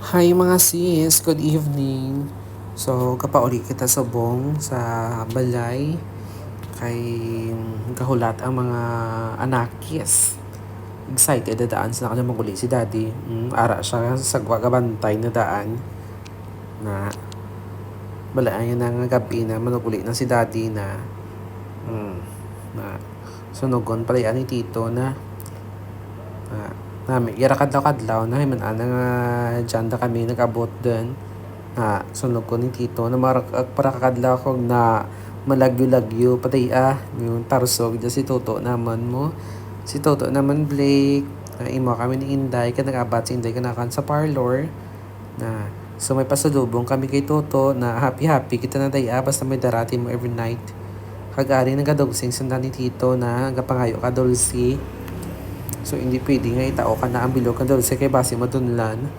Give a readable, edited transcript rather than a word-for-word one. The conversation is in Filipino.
Hi mga sis, good evening. So, kapauli kita subong sa balay kay kahulat ang mga anakis. Excited na daan sa kanya maguli si daddy. Ara siya sa gabantay na daan na balayan na nga gabi na manuguli na si daddy mm, na sunugon pala yan ni tito na yara kadlaw-kadlaw na himan ana nga dyan da kami nag-abot dun na sunog ko ni tito na para kakadlaw ko na malagyo-lagyo patay yung tarsog dyan si Toto naman mo si Toto naman Blake na imo kami ni Inday ka nag-abat si Inday kanakan sa parlor na so may pasalubong kami kay Toto na happy kita na daya basta may darati mo every night kagari ng kadogsing sundan ni Tito na gapangayo ka Dulce. So, hindi pwede nga itao ka na ang bilog ka Dulce kay base madunlan.